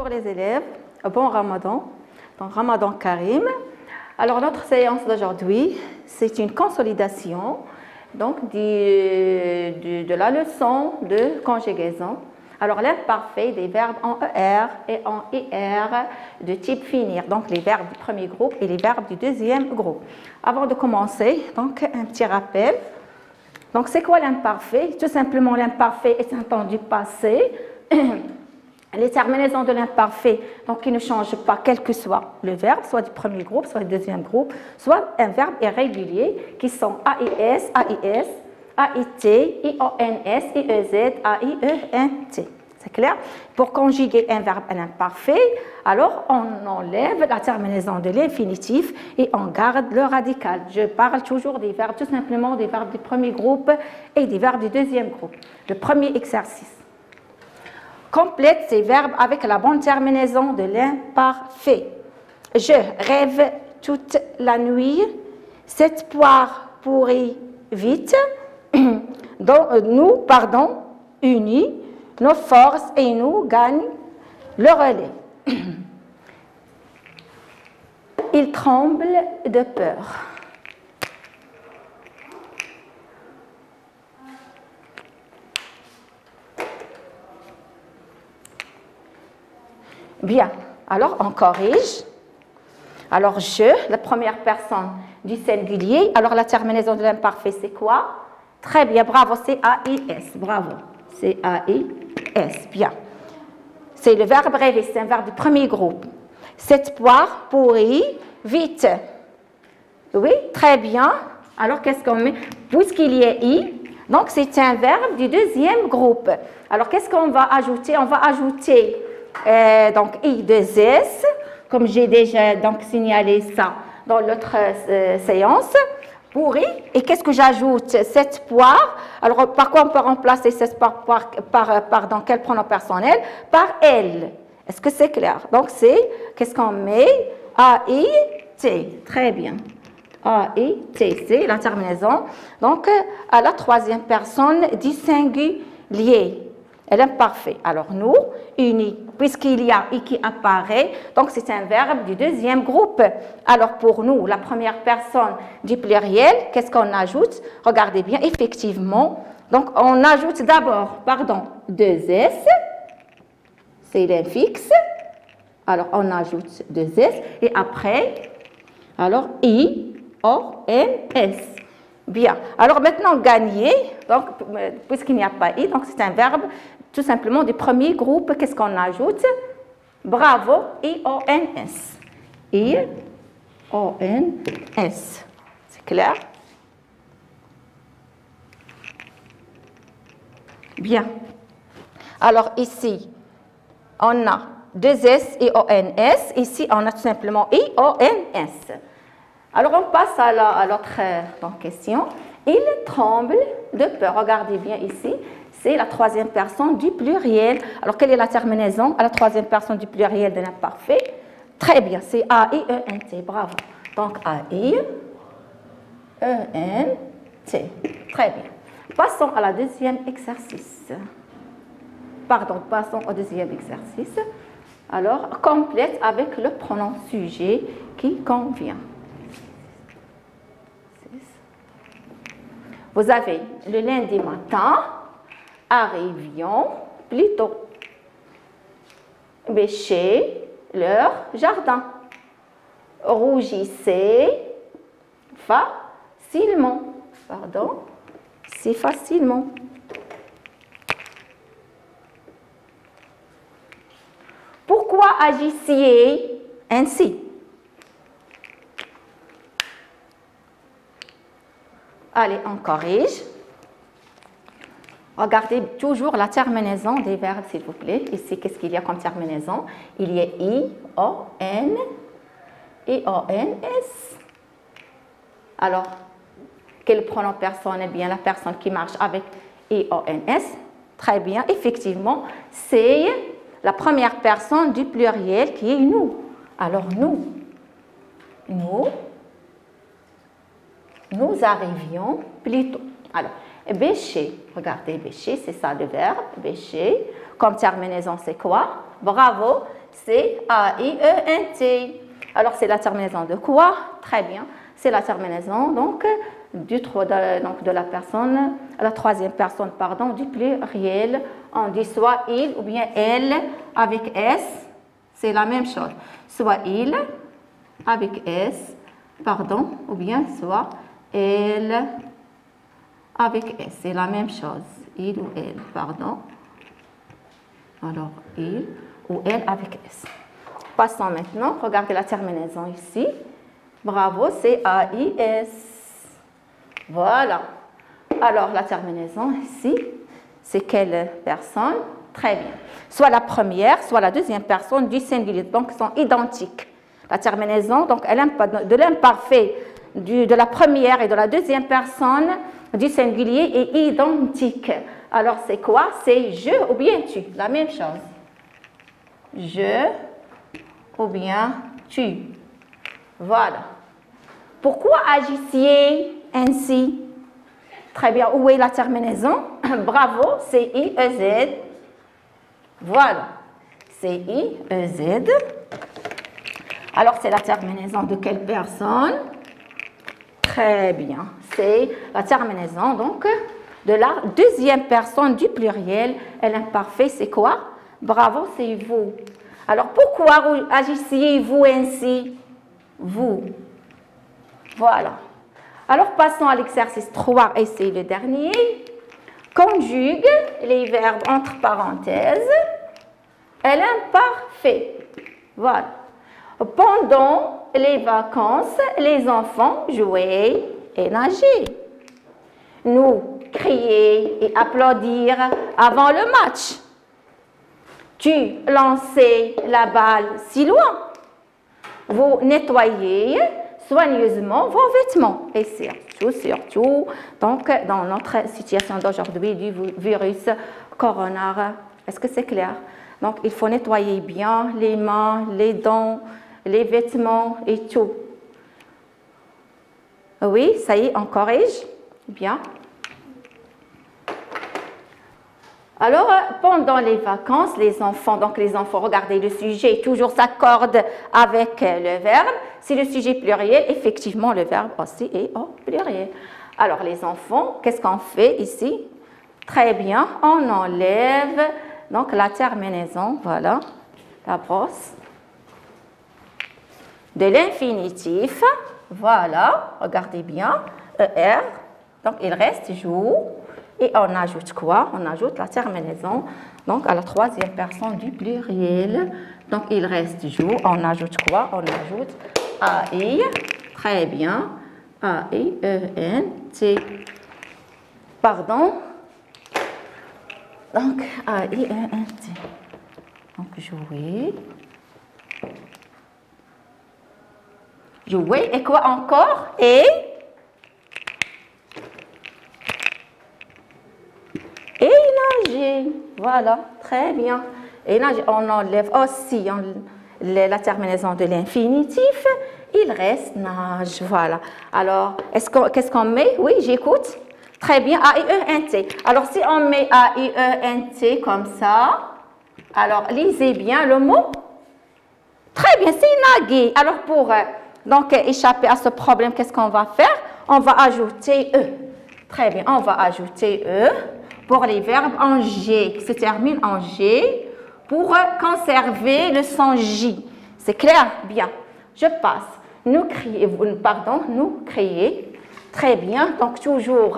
Bonjour les élèves, bon Ramadan, donc Ramadan Karim. Alors notre séance d'aujourd'hui, c'est une consolidation donc de la leçon de conjugaison. Alors l'imparfait des verbes en ER et en IR de type finir, donc les verbes du premier groupe et les verbes du deuxième groupe. Avant de commencer, donc un petit rappel. Donc c'est quoi l'imparfait? Tout simplement l'imparfait est un temps du passé. Les terminaisons de l'imparfait, donc qui ne changent pas quel que soit le verbe, soit du premier groupe, soit du deuxième groupe, soit un verbe irrégulier, qui sont AIS, AIS, AIT, IONS, IEZ, AIENT. C'est clair? Pour conjuguer un verbe à l'imparfait, alors on enlève la terminaison de l'infinitif et on garde le radical. Je parle toujours des verbes, tout simplement des verbes du premier groupe et des verbes du deuxième groupe. Le premier exercice. Complète ces verbes avec la bonne terminaison de l'imparfait. Je rêve toute la nuit, cette poire pourrit vite, nous, unis, nos forces et nous gagnent le relais. Il tremble de peur. Bien, alors on corrige. Alors je, la première personne du singulier, alors la terminaison de l'imparfait c'est quoi? Très bien, bravo, c'est AIS, bravo, c'est AIS, bien. C'est le verbe rêver, c'est un verbe du premier groupe. Cette poire pourrit vite. Oui, très bien. Alors qu'est-ce qu'on met? Puisqu'il y a I, donc c'est un verbe du deuxième groupe. Alors qu'est-ce qu'on va ajouter? On va ajouter donc I2S, comme j'ai déjà donc signalé ça dans l'autre séance, pourri. Et qu'est-ce que j'ajoute? Cette poire. Alors, par quoi on peut remplacer cette poire par dans quel pronom personnel? Par elle. Est-ce que c'est clair? Donc, c'est, qu'est-ce qu'on met? A-I-T. Très bien. A-I-T, c'est la terminaison. Donc, à la troisième personne du singulier. L'imparfait. Alors, nous, unis, puisqu'il y a I qui apparaît, donc c'est un verbe du deuxième groupe. Alors, pour nous, la première personne du pluriel, qu'est-ce qu'on ajoute? Regardez bien, effectivement. Donc, on ajoute d'abord, deux S, c'est l'infixe. Alors, on ajoute deux S, et après, alors, I-O-N-S. Bien. Alors, maintenant, gagner, donc, puisqu'il n'y a pas I, donc c'est un verbe tout simplement du premier groupe. Qu'est-ce qu'on ajoute? Bravo, I-O-N-S. I-O-N-S. C'est clair? Bien. Alors ici, on a deux S, I-O-N-S. Ici, on a tout simplement I-O-N-S. Alors, on passe à l'autre question. Il tremble de peur. Regardez bien ici. C'est la troisième personne du pluriel. Alors, quelle est la terminaison à la troisième personne du pluriel de l'imparfait? Très bien, c'est A-I-E-N-T. Bravo. Donc, A-I-E-N-T. Très bien. Passons à la deuxième exercice. Passons au deuxième exercice. Alors, complète avec le pronom sujet qui convient. Vous avez le lundi matin. Arrivions plutôt. Bêcher leur jardin. Rougissez facilement. C'est facilement. Pourquoi agissiez ainsi? Allez, on corrige. Regardez toujours la terminaison des verbes, s'il vous plaît. Ici, qu'est-ce qu'il y a comme terminaison? Il y a I-O-N, I-O-N-S. Alors, quel pronom personnel? Bien, la personne qui marche avec I-O-N-S. Très bien, effectivement, c'est la première personne du pluriel qui est nous. Alors, nous arrivions plutôt. Alors, bêcher, regardez, bêcher, c'est ça le verbe, bêcher. Comme terminaison, c'est quoi? Bravo, c'est A-I-E-N-T. Alors, c'est la terminaison de quoi? Très bien. C'est la terminaison, donc, de la personne, la troisième personne, pardon, du pluriel. On dit soit il ou bien elle avec S, c'est la même chose. Soit il avec S, pardon, ou bien soit elle avec S, c'est la même chose. Il ou elle, pardon. Alors, il ou elle avec S. Passons maintenant, regardez la terminaison ici. Bravo, c'est A-I-S. Voilà. Alors, la terminaison ici, c'est quelle personne? Très bien. Soit la première, soit la deuxième personne du singulier. Donc, ils sont identiques. La terminaison, donc, de l'imparfait de la première et de la deuxième personne du singulier est identique. Alors, c'est quoi? C'est je ou bien tu. La même chose. Je ou bien tu. Voilà. Pourquoi agissiez ainsi? Très bien. Où est la terminaison? Bravo, c'est I-E-Z. Voilà. C'est I-E-Z. Alors, c'est la terminaison de quelle personne? Très bien. C'est la terminaison, donc, de la deuxième personne du pluriel. Et l'imparfait, c'est quoi? Bravo, c'est vous. Alors, pourquoi agissiez-vous ainsi? Vous. Voilà. Alors, passons à l'exercice 3 et c'est le dernier. Conjugue les verbes entre parenthèses et l'imparfait. Voilà. Pendant les vacances, les enfants jouaient et nageaient. Nous crier et applaudir avant le match. Tu lançais la balle si loin. Vous nettoyez soigneusement vos vêtements. Et surtout, donc, dans notre situation d'aujourd'hui du virus corona, est-ce que c'est clair? Donc, il faut nettoyer bien les mains, les dents, les vêtements et tout. Oui, ça y est, on corrige. Bien. Alors, pendant les vacances, les enfants, regardez, le sujet toujours s'accorde avec le verbe. Si le sujet est pluriel, effectivement, le verbe aussi est au pluriel. Alors, les enfants, qu'est-ce qu'on fait ici? Très bien, on enlève donc la terminaison, voilà, la brosse de l'infinitif. Voilà, regardez bien, ER, donc il reste joue. Et on ajoute quoi? On ajoute la terminaison, donc à la troisième personne du pluriel. Donc, il reste joue. On ajoute quoi? On ajoute AI. Très bien. A-I-E-N-T. Pardon. Donc, A-I-E-N-T. Donc, jouer. Jouer. Et quoi encore? Et nager. Voilà, très bien. Et nager, on enlève aussi la terminaison de l'infinitif. Il reste nage. Voilà. Alors, qu'est-ce qu'on met? Oui, j'écoute. Très bien, A-I-E-N-T. Alors, si on met A-I-E-N-T comme ça, alors, lisez bien le mot. Très bien, c'est naguer. Alors, pour donc, échapper à ce problème, qu'est-ce qu'on va faire? On va ajouter E. Très bien, on va ajouter E. Pour les verbes en G, qui se terminent en G, pour conserver le son J. C'est clair? Bien. Je passe. Nous crier. Très bien. Donc, toujours.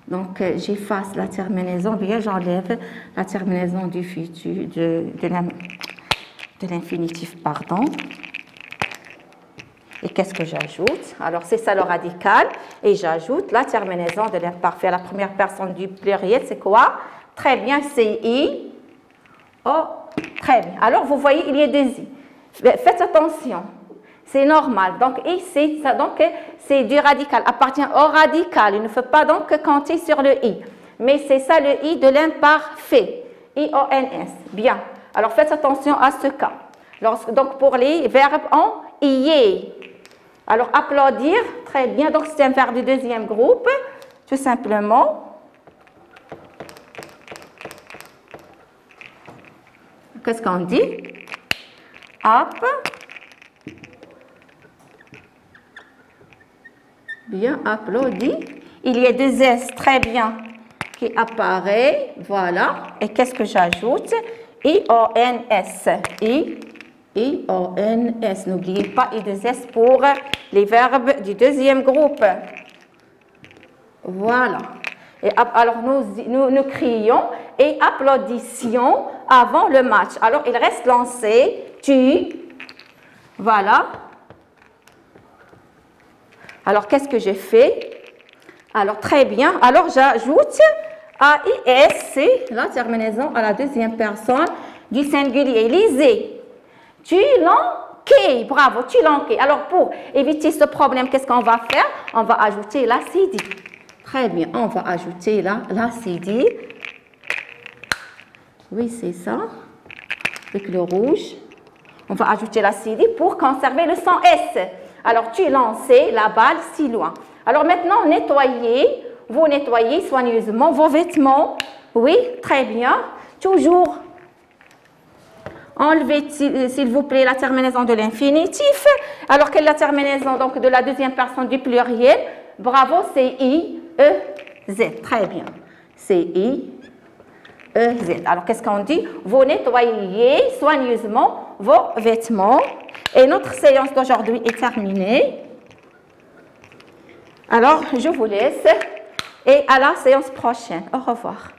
Donc, j'efface la terminaison. Bien, j'enlève la terminaison du futur, de l'infinitif, pardon. Et qu'est-ce que j'ajoute? Alors, c'est ça le radical. Et j'ajoute la terminaison de l'imparfait. La première personne du pluriel, c'est quoi? Très bien, c'est I. Oh, très bien. Alors, vous voyez, il y a deux I. Faites attention. C'est normal. Donc, ici, c'est du radical. Appartient au radical. Il ne faut pas donc compter sur le I. Mais c'est ça le I de l'imparfait. I-O-N-S. Bien. Alors, faites attention à ce cas. Donc, pour les verbes en IE. Alors, applaudir, très bien. Donc, c'est un verbe du deuxième groupe, tout simplement. Qu'est-ce qu'on dit? Bien applaudi. Il y a deux S, très bien, qui apparaît. Voilà. Et qu'est-ce que j'ajoute? I-O-N-S. I-O-N-S. N'oubliez pas I-2-S pour les verbes du deuxième groupe. Voilà. Et alors, nous crions et applaudissions avant le match. Alors, il reste lancé. Tu. Voilà. Alors, qu'est-ce que j'ai fait? Alors, très bien. Alors, j'ajoute A-I-S, c'est la terminaison à la deuxième personne du singulier. Lisez. Tu l'enquais. Bravo, tu l'enquais. Alors, pour éviter ce problème, qu'est-ce qu'on va faire? On va ajouter l'acide. Très bien, on va ajouter l'acide. Oui, c'est ça. Avec le rouge. On va ajouter l'acide pour conserver le son S. Alors, tu lançais la balle si loin. Alors, maintenant, nettoyez. Vous nettoyez soigneusement vos vêtements. Oui, très bien. Toujours enlevez, s'il vous plaît, la terminaison de l'infinitif. Alors, quelle est la terminaison donc, de la deuxième personne du pluriel? Bravo, c'est I-E-Z. Très bien. C'est I-E-Z. Alors, qu'est-ce qu'on dit? Vous nettoyez soigneusement vos vêtements. Et notre séance d'aujourd'hui est terminée. Alors, je vous laisse et à la séance prochaine. Au revoir.